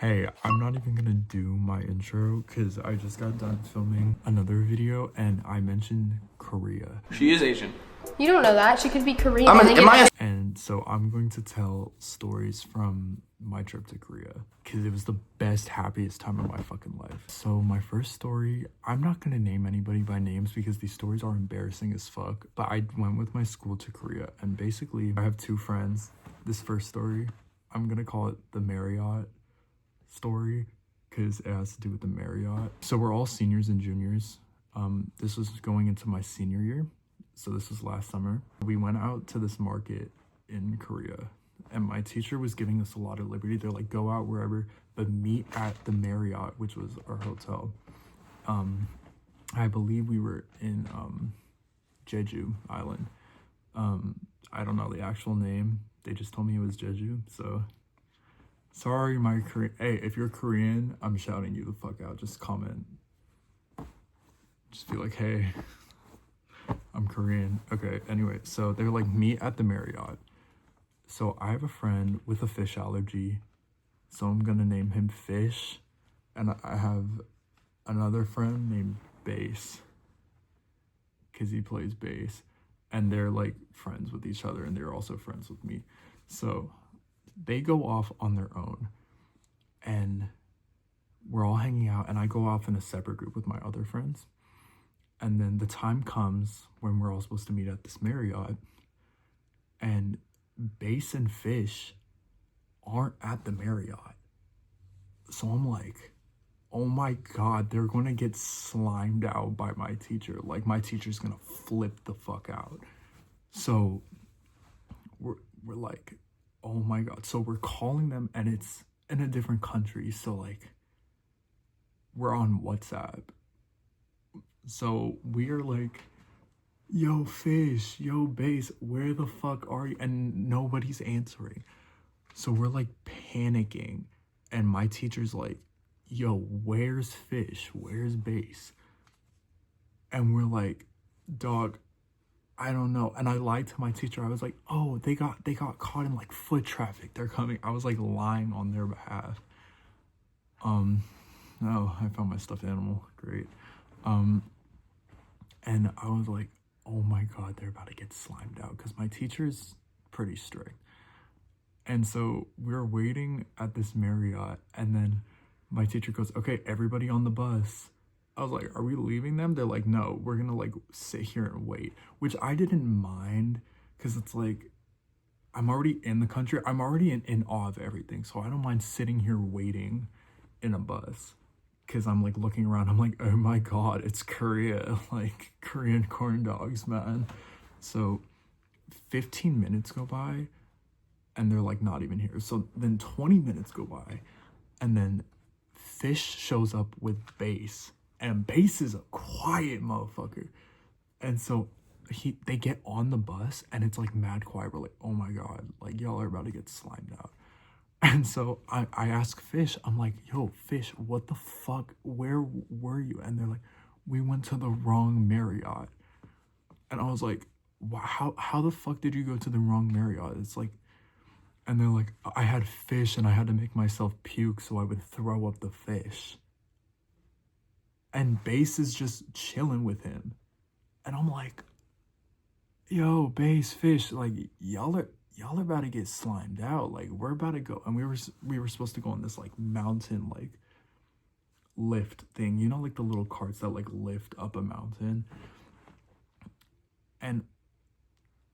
Hey, I'm not even gonna do my intro because I just got done filming another video and I mentioned Korea. She is Asian. You don't know that. She could be Korean. And so I'm going to tell stories from my trip to Korea because it was the best, happiest time of my fucking life. So my first story, I'm not gonna name anybody by names because these stories are embarrassing as fuck, but I went with my school to Korea and basically I have two friends. This first story, I'm gonna call it the Marriott story because it has to do with the Marriott. So we're all seniors and juniors. This was going into my senior year. So this was last summer. We went out to this market in Korea and my teacher was giving us a lot of liberty. They're like, go out wherever, but meet at the Marriott, which was our hotel. I believe we were in Jeju Island. I don't know the actual name. They just told me it was Jeju, so sorry, my Korean. Hey, if you're Korean, I'm shouting you the fuck out. Just comment. Just be like, hey, I'm Korean. Okay, anyway, so they're like, meet at the Marriott. So I have a friend with a fish allergy, so I'm gonna name him Fish. And I have another friend named Bass, because he plays bass. And they're like friends with each other, and they're also friends with me. So they go off on their own and we're all hanging out, and I go off in a separate group with my other friends. And then the time comes when we're all supposed to meet at this Marriott, and Bass and Fish aren't at the Marriott. So I'm like, oh my God, they're gonna get slimed out by my teacher. Like, my teacher's gonna flip the fuck out. So we're like, oh my God. So we're calling them and it's in a different country. So like, we're on WhatsApp. So we're like, yo, Fish, yo, Bass, where the fuck are you? And nobody's answering. So we're like panicking. And my teacher's like, yo, where's Fish? Where's Bass? And we're like, dog, I don't know. And I lied to my teacher. I was like, oh, they got caught in like foot traffic. They're coming. I was like lying on their behalf. No, I found my stuffed animal. Great. And I was like, oh my God, they're about to get slimed out because my teacher's pretty strict. And so we're waiting at this Marriott, and then my teacher goes, okay, everybody on the bus. I was like, are we leaving them? They're like, no, we're gonna like sit here and wait, which I didn't mind because it's like, I'm already in the country. I'm already in awe of everything. So I don't mind sitting here waiting in a bus because I'm like looking around. I'm like, oh my God, it's Korea, like Korean corn dogs, man. So 15 minutes go by and they're like not even here. So then 20 minutes go by and then Fish shows up with Bass. And Bass is a quiet motherfucker. And so they get on the bus and it's like mad quiet. We're like, oh my God, like y'all are about to get slimed out. And so I ask Fish, I'm like, yo, Fish, what the fuck? Where were you? And they're like, we went to the wrong Marriott. And I was like, wow, how the fuck did you go to the wrong Marriott? It's like, and they're like, I had fish and I had to make myself puke so I would throw up the fish. And Bass is just chilling with him. And I'm like, yo, Bass, Fish, like, y'all are about to get slimed out. Like, we're about to go. And we were supposed to go on this, like, mountain, like, lift thing. You know, like, the little carts that, like, lift up a mountain. And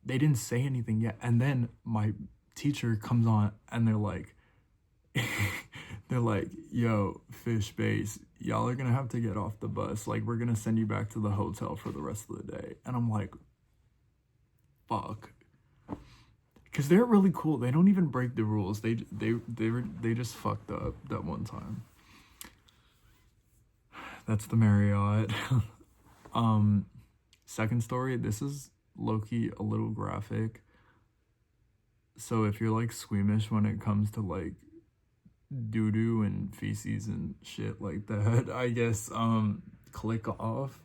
they didn't say anything yet. And then my teacher comes on and they're like, yo, Fish, Bass, y'all are gonna have to get off the bus. Like, we're gonna send you back to the hotel for the rest of the day. And I'm like, fuck, because they're really cool. They don't even break the rules. They just fucked up that one time. That's the Marriott. Second story, this is low-key a little graphic. So if you're like squeamish when it comes to like doo-doo and feces and shit like that, I guess click off.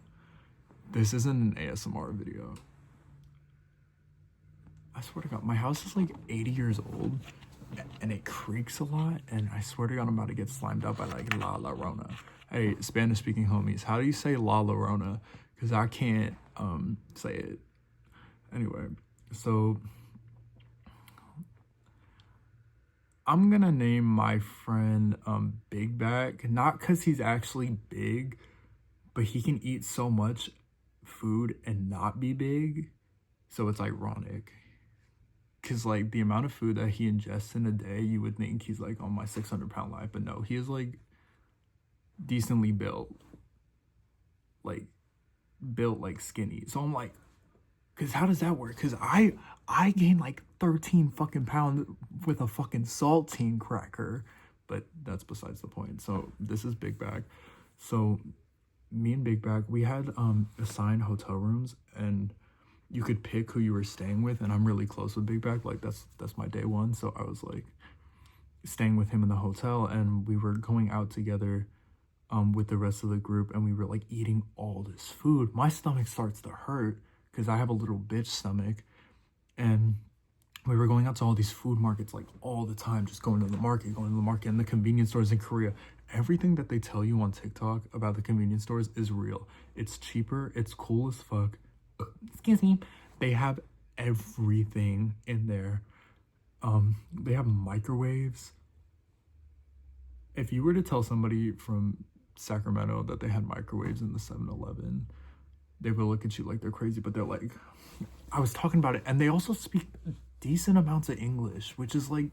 This isn't an ASMR video. I swear to God, my house is like 80 years old and it creaks a lot, and I swear to God, I'm about to get slimed up by like La Llorona. Hey, Spanish speaking homies, how do you say La Llorona? Because I can't say it. Anyway, so I'm gonna name my friend Big Back, not because he's actually big, but he can eat so much food and not be big, so it's ironic. Cause like the amount of food that he ingests in a day, you would think he's like on my 600-pound life, but no, he is like decently built, like built like skinny. So I'm like, cause how does that work? Cause I gained like 13 fucking pounds with a fucking saltine cracker, but that's besides the point. So this is Big Bag. So me and Big Bag, we had assigned hotel rooms, and you could pick who you were staying with, and I'm really close with Big Bag. Like that's my day one. So I was like staying with him in the hotel, and we were going out together with the rest of the group, and we were like eating all this food. My stomach starts to hurt because I have a little bitch stomach, and we were going out to all these food markets like all the time, just going to the market, and the convenience stores in Korea. Everything that they tell you on TikTok about the convenience stores is real. It's cheaper, it's cool as fuck. Excuse me. They have everything in there. They have microwaves. If you were to tell somebody from Sacramento that they had microwaves in the 7-Eleven, they will look at you like they're crazy, but they're like, I was talking about it, and they also speak decent amounts of English, which is like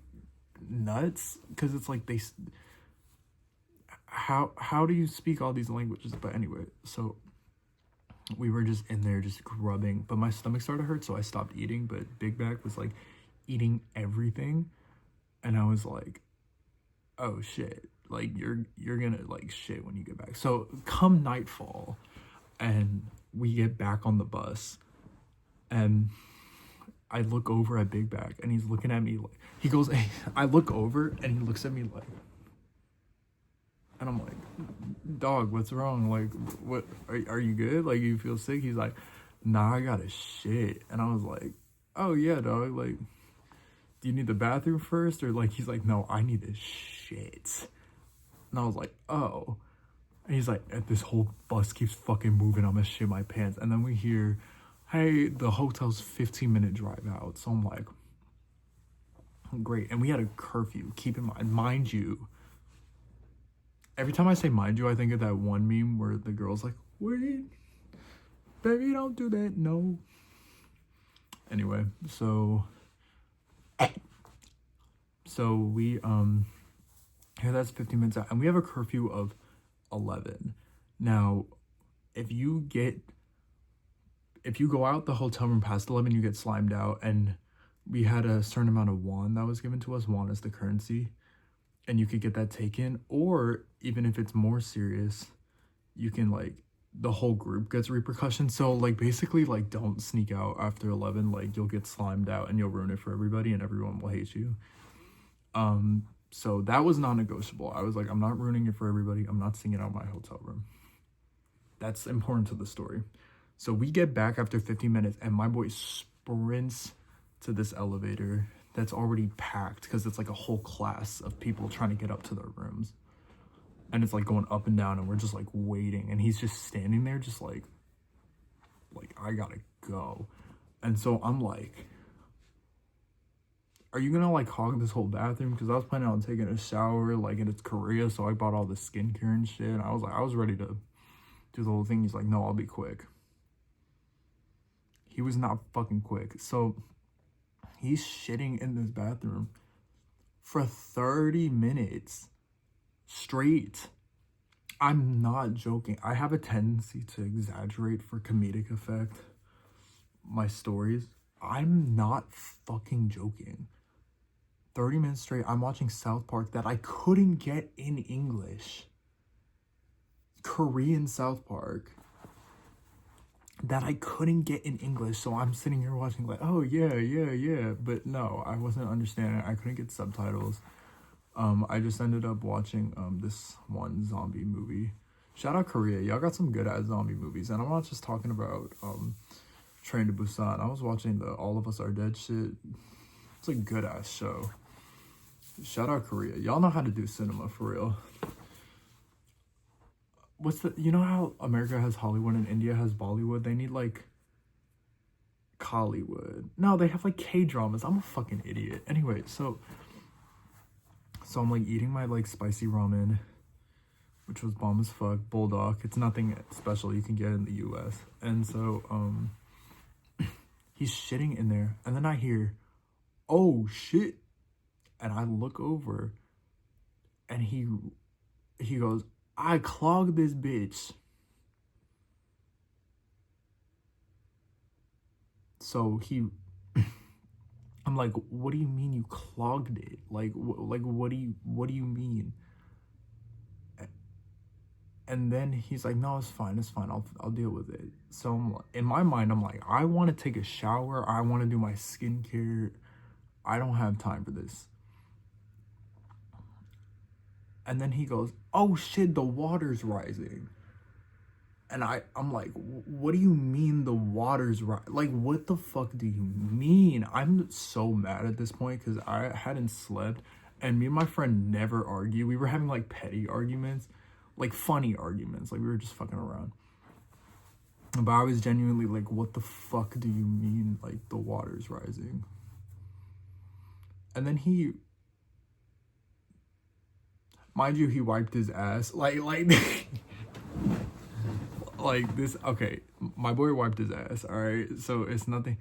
nuts, because it's like how do you speak all these languages? But anyway, so we were just in there just grubbing, but my stomach started to hurt, so I stopped eating. But Big Back was like eating everything, and I was like, oh shit, like you're gonna like shit when you get back. So come nightfall, and we get back on the bus, and I look over at Big Back, and he's looking at me like, he goes, hey, I look over, and he looks at me like, and I'm like, dog, what's wrong? Like, what, are you good? Like, you feel sick? He's like, nah, I got a shit. And I was like, oh yeah, dog, like, do you need the bathroom first? Or like, he's like, no, I need a shit. And I was like, oh. And he's like, this whole bus keeps fucking moving, I'm gonna shit my pants. And then we hear, hey, the hotel's 15-minute drive out. So I'm like, great. And we had a curfew. Keep in mind you, every time I say mind you, I think of that one meme where the girl's like, wait, baby, don't do that, no. Anyway, so we, here that's 15 minutes out, and we have a curfew of 11. Now, if you go out the hotel room past 11, you get slimed out, and we had a certain amount of won that was given to us. Won is the currency, and you could get that taken, or even if it's more serious, you can like, the whole group gets repercussions. So like basically like don't sneak out after 11, like you'll get slimed out and you'll ruin it for everybody and everyone will hate you. So that was non-negotiable. I was like, I'm not ruining it for everybody. I'm not singing out my hotel room. That's important to the story. So we get back after 15 minutes, and my boy sprints to this elevator that's already packed because it's like a whole class of people trying to get up to their rooms. And it's like going up and down, and we're just like waiting, and he's just standing there just like I gotta go. And so I'm like, are you gonna like hog this whole bathroom? Because I was planning on taking a shower, like, and it's Korea, so I bought all the skincare and shit. And I was ready to do the whole thing. He's like, no, I'll be quick. He was not fucking quick. So he's shitting in this bathroom for 30 minutes straight. I'm not joking. I have a tendency to exaggerate for comedic effect my stories. I'm not fucking joking. 30 minutes straight, I'm watching South Park that I couldn't get in English. Korean South Park that I couldn't get in English. So I'm sitting here watching like, oh yeah. But no, I wasn't understanding. I couldn't get subtitles. I just ended up watching this one zombie movie. Shout out Korea. Y'all got some good ass zombie movies. And I'm not just talking about Train to Busan. I was watching the All of Us Are Dead shit. It's a good ass show. Shout out Korea. Y'all know how to do cinema for real. You know how America has Hollywood and India has Bollywood? They need like Collywood. No, they have like K-dramas. I'm a fucking idiot. Anyway, so I'm like eating my like spicy ramen, which was bomb as fuck. Bulldog. It's nothing special you can get in the US. And so he's shitting in there, and then I hear, "Oh shit." And I look over, and he goes, "I clogged this bitch." So I'm like, "What do you mean you clogged it? Like what do you mean?" And then he's like, "No, it's fine. I'll deal with it." So in my mind, I'm like, I want to take a shower. I want to do my skincare. I don't have time for this. And then he goes, "Oh shit, the water's rising." And I'm like, "What do you mean the water's rising? Like, what the fuck do you mean?" I'm so mad at this point because I hadn't slept, and me and my friend never argue. We were having like petty arguments, like funny arguments, like we were just fucking around. But I was genuinely like, "What the fuck do you mean, like, the water's rising?" And then mind you, he wiped his ass like like this. Okay, my boy wiped his ass. All right, so it's nothing.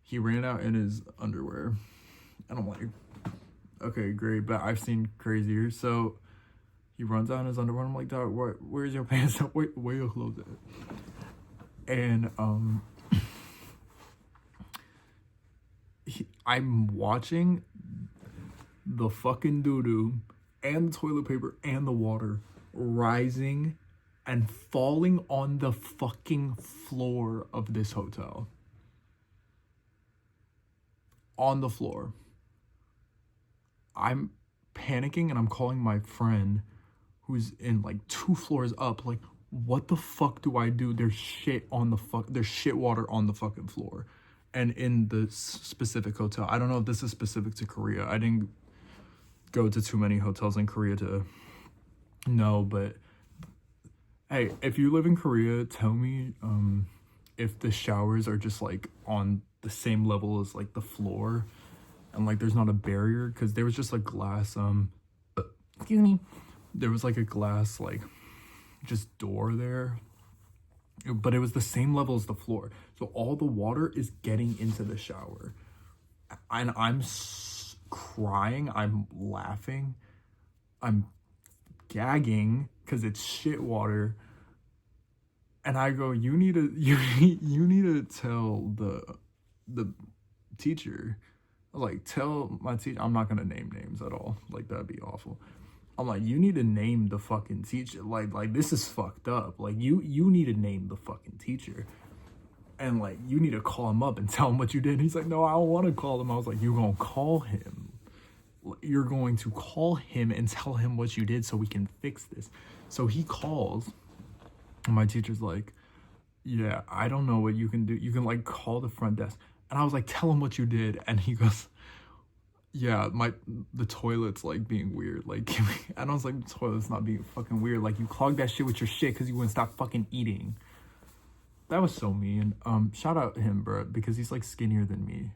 He ran out in his underwear, and I'm like, okay, great, but I've seen crazier. So he runs out in his underwear. I'm like, "Dog, where's your pants? Where your clothes at?" And I'm watching the fucking doo-doo and the toilet paper and the water rising and falling on the fucking floor of this hotel. On the floor. I'm panicking and I'm calling my friend who's in like 2 floors up, like, what the fuck do I do? There's shit water on the fucking floor. And in the specific hotel, I don't know if this is specific to Korea. I didn't go to too many hotels in Korea to know, but hey, if you live in Korea, tell me if the showers are just like on the same level as like the floor, and like there's not a barrier, because there was just a glass excuse me, there was like a glass like just door there, but it was the same level as the floor, so all the water is getting into the shower, and I'm crying, I'm laughing, I'm gagging because it's shit water, and I go, you need to tell the teacher, like, tell my teacher. I'm not gonna name names at all, like that'd be awful. I'm like, you need to name the fucking teacher, like this is fucked up, like you need to name the fucking teacher, and like you need to call him up and tell him what you did. And he's like, "No, I don't want to call him." I was like, "You're gonna call him. You're going to call him and tell him what you did so we can fix this." So he calls, and my teacher's like, "Yeah, I don't know what you can do. You can like call the front desk." And I was like, "Tell him what you did." And he goes, "Yeah, the toilet's like being weird. Like," and I was like, "The toilet's not being fucking weird. Like, you clogged that shit with your shit because you wouldn't stop fucking eating." That was so mean. Shout out him, bro, because he's like skinnier than me.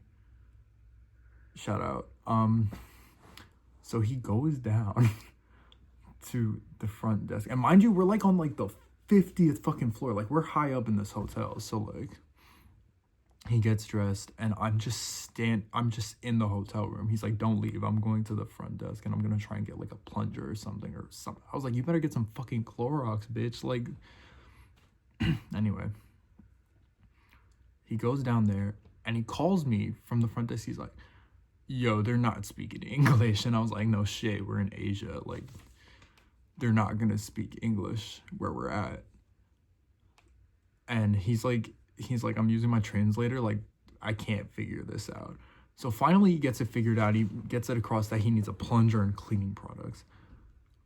Shout out. So he goes down to the front desk, and mind you, we're like on like the 50th fucking floor. Like, we're high up in this hotel. So like, he gets dressed, and I'm just in the hotel room. He's like, "Don't leave. I'm going to the front desk, and I'm gonna try and get like a plunger or something." I was like, "You better get some fucking Clorox, bitch." Like, anyway, he goes down there, and he calls me from the front desk. He's like, "Yo, they're not speaking English." And I was like, "No shit, we're in Asia. Like, they're not gonna speak English where we're at." And he's like, "I'm using my translator. Like, I can't figure this out." So finally he gets it figured out. He gets it across that he needs a plunger and cleaning products.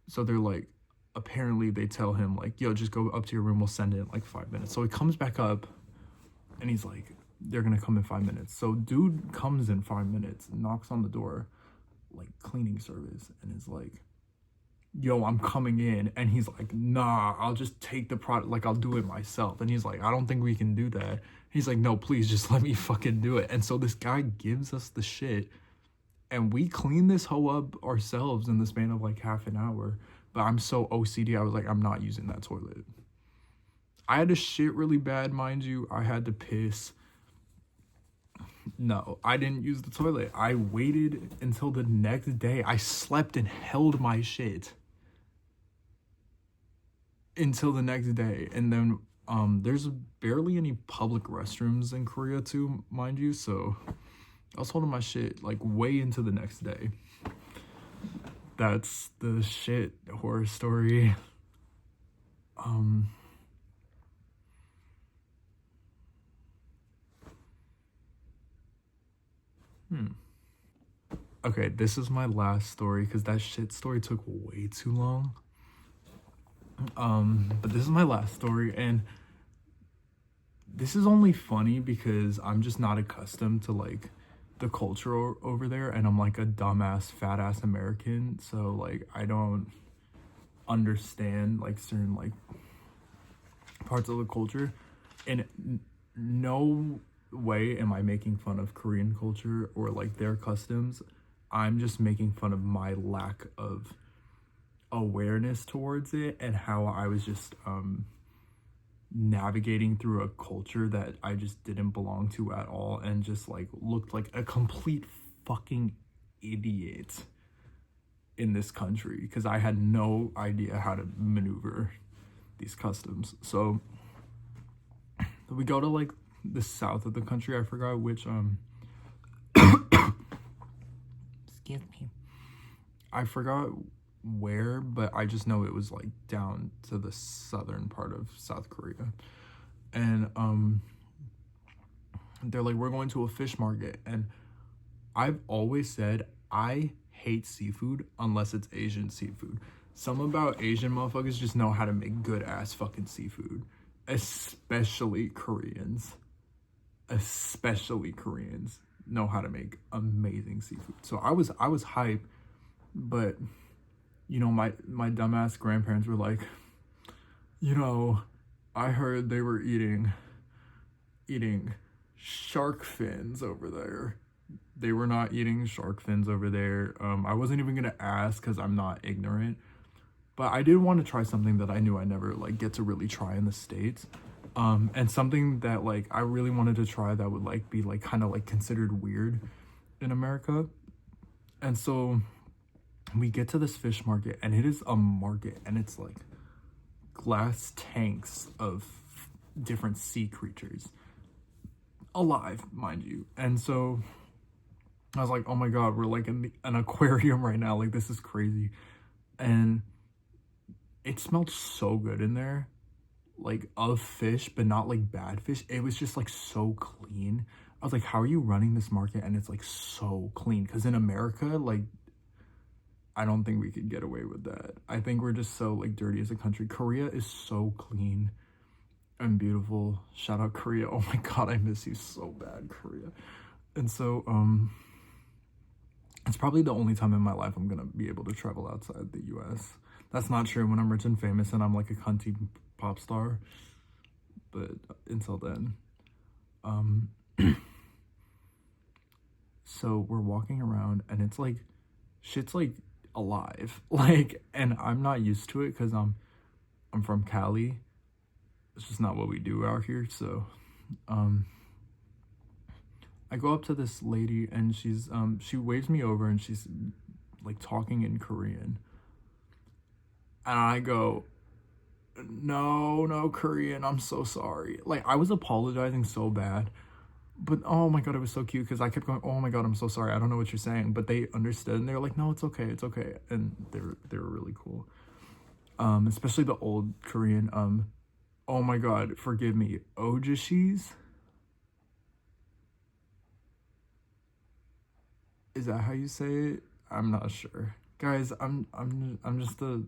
So they're like, apparently they tell him like, "Yo, just go up to your room. We'll send it in like 5 minutes." So he comes back up, and he's like, "They're gonna come in 5 minutes." So dude comes in 5 minutes, knocks on the door, like cleaning service and is like, yo, I'm coming in, and he's like, nah, I'll just take the product, like I'll do it myself. And he's like, I don't think we can do that. He's like, no, please just let me fucking do it. And so this guy gives us the shit, and we clean this hoe up ourselves in the span of like half an hour. But I'm so OCD, I was like, I'm not using that toilet. I had to shit really bad, mind you. I had to piss. No, I didn't use the toilet. I waited until the next day. I slept and held my shit until the next day. And then there's barely any public restrooms in Korea too, mind you. So I was holding my shit like way into the next day. That's the shit horror story. Okay, this is my last story because that shit story took way too long. But this is my last story, and this is only funny because I'm just not accustomed to like the culture over there, and I'm like a dumbass fat ass American, so like I don't understand like certain like parts of the culture. And no way am I making fun of Korean culture or like their customs. I'm just making fun of my lack of awareness towards it and how I was just navigating through a culture that I just didn't belong to at all, and just like looked like a complete fucking idiot in this country because I had no idea how to maneuver these customs. So we go to like the south of the country. I forgot which excuse me, I forgot where, but I just know it was like down to the southern part of South Korea. And they're like, we're going to a fish market, and I've always said I hate seafood unless it's Asian seafood. Some about Asian motherfuckers just know how to make good ass fucking seafood, especially Koreans know how to make amazing seafood. So I was hype, but you know, my dumbass grandparents were like, you know, I heard they were eating shark fins over there. They were not eating shark fins over there. I wasn't even gonna ask because I'm not ignorant, but I did want to try something that I knew I never like get to really try in the States. And something that like I really wanted to try that would like be like kind of like considered weird in America. And so we get to this fish market, and it is a market, and it's like glass tanks of different sea creatures, alive, mind you. And so I was like, oh my god, we're like in an aquarium right now, like this is crazy. And it smelled so good in there, like of fish, but not like bad fish. It was just like so clean. I was like, how are you running this market and it's like so clean? Because in America, like I don't think we could get away with that. I think we're just so like dirty as a country. Korea is so clean and beautiful. Shout out Korea. Oh my god, I miss you so bad, Korea. And so it's probably the only time in my life I'm gonna be able to travel outside the US. That's not true when I'm rich and famous and I'm like a cunty pop star, but until then. So we're walking around, and it's like shit's like alive, like, and I'm not used to it because I'm from Cali. It's just not what we do out here. So I go up to this lady, and she's she waves me over, and she's like talking in Korean, and I go, no Korean, I'm so sorry. Like I was apologizing so bad, but oh my god, it was so cute because I kept going, oh my god, I'm so sorry, I don't know what you're saying, but they understood, and they were like, no, it's okay, and they were really cool. Especially the old Korean. Oh my god, forgive me, ojishis, is that how you say it? I'm not sure, guys. I'm just a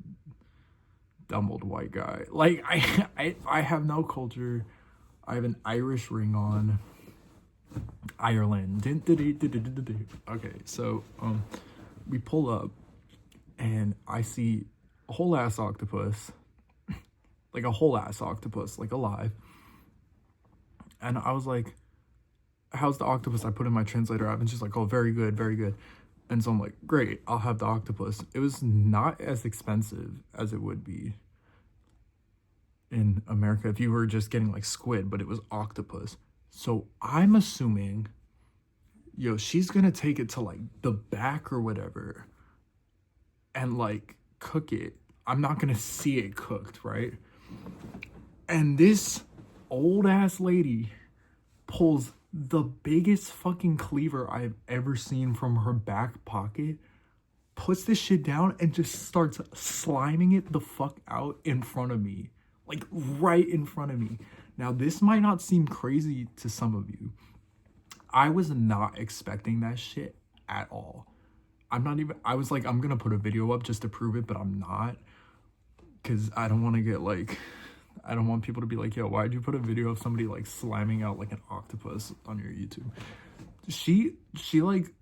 dumb old white guy. Like I have no culture. I have an Irish ring on. Ireland. Okay, so we pull up and I see a whole ass octopus, like a whole ass octopus, like alive. And I was like, how's the octopus? I put in my translator app and she's like, oh, very good, very good. And so I'm like, great, I'll have the octopus. It was not as expensive as it would be in America if you were just getting like squid, but it was octopus. So I'm assuming, yo, she's gonna take it to like the back or whatever and like cook it. I'm not gonna see it cooked, right? And this old ass lady pulls the biggest fucking cleaver I've ever seen from her back pocket, puts this shit down and just starts sliming it the fuck out in front of me. Like right in front of me. Now this might not seem crazy to some of you. I was not expecting that shit at all. I was like, I'm gonna put a video up just to prove it, but I'm not. Cause I don't wanna get like, I don't want people to be like, yo, why'd you put a video of somebody like slamming out like an octopus on your YouTube? She like,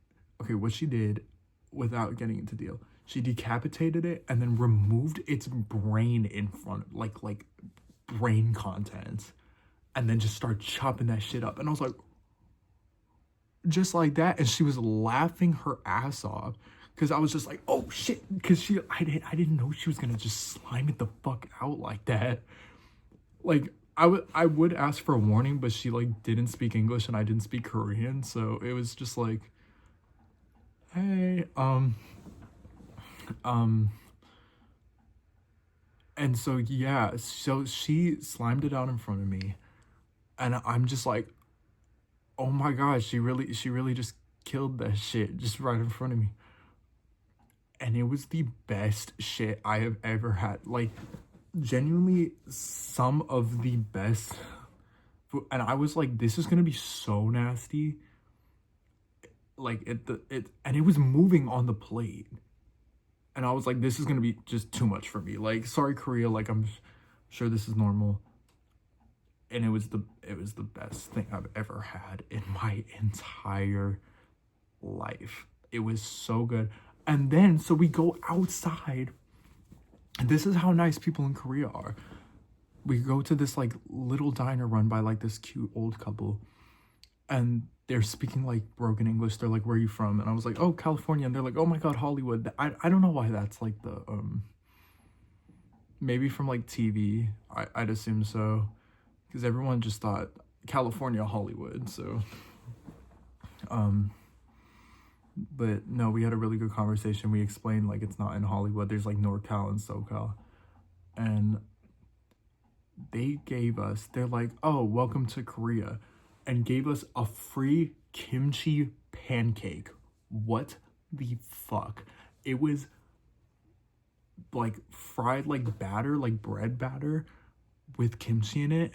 okay, what she did without getting into deal, she decapitated it and then removed its brain in front, like brain contents, and then just started chopping that shit up. And I was like, just like that. And she was laughing her ass off because I was just like, oh shit, because I didn't know she was gonna just slime it the fuck out like that. Like I would ask for a warning, but she like didn't speak English and I didn't speak Korean, so it was just like, hey, and so yeah, so she slimed it out in front of me, and I'm just like, oh my gosh, she really just killed that shit just right in front of me. And it was the best shit I have ever had. Like, genuinely some of the best food. And I was like, this is gonna be so nasty. Like and it was moving on the plate. And I was like, this is gonna be just too much for me. Like, sorry, Korea, like I'm sure this is normal. And it was the best thing I've ever had in my entire life. It was so good. And then so we go outside. And this is how nice people in Korea are. We go to this like little diner run by like this cute old couple. And they're speaking like broken English. They're like, where are you from? And I was like, oh, California. And they're like, oh my God, Hollywood. I don't know why that's like the, maybe from like TV. I'd assume so. Because everyone just thought California, Hollywood. So, but no, we had a really good conversation. We explained like it's not in Hollywood. There's like NorCal and SoCal. And they're like, oh, welcome to Korea. And gave us a free kimchi pancake. What the fuck? It was like fried like batter, like bread batter with kimchi in it.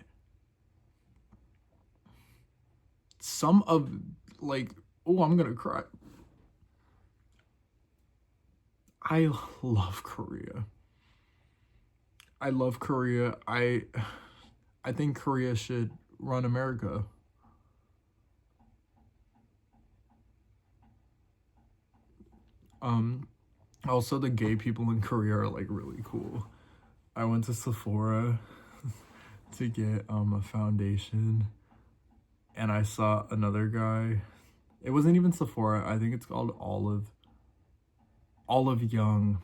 Some of like, oh, I'm gonna cry. I love Korea. I love Korea. I think Korea should run America. Also the gay people in Korea are like really cool. I went to Sephora to get a foundation, and I saw another guy. It wasn't even Sephora. I think it's called Olive Young.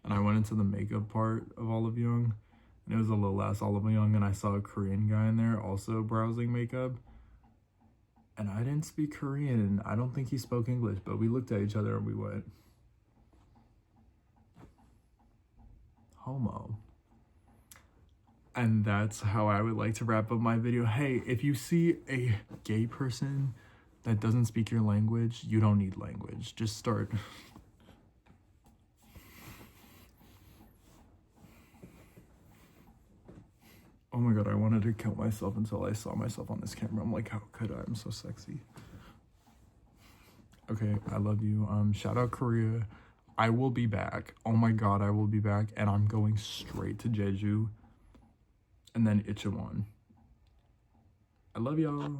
And I went into the makeup part of Olive Young, and it was a little ass Olive Young, and I saw a Korean guy in there also browsing makeup. And I didn't speak Korean. I don't think he spoke English, but we looked at each other and we went, homo. And that's how I would like to wrap up my video. Hey, if you see a gay person that doesn't speak your language, you don't need language. Just start. Oh my God, I wanted to kill myself until I saw myself on this camera. I'm like, how could I? I'm so sexy. Okay, I love you. Shout out Korea. I will be back. Oh my God, I will be back. And I'm going straight to Jeju and then Icheon. I love y'all.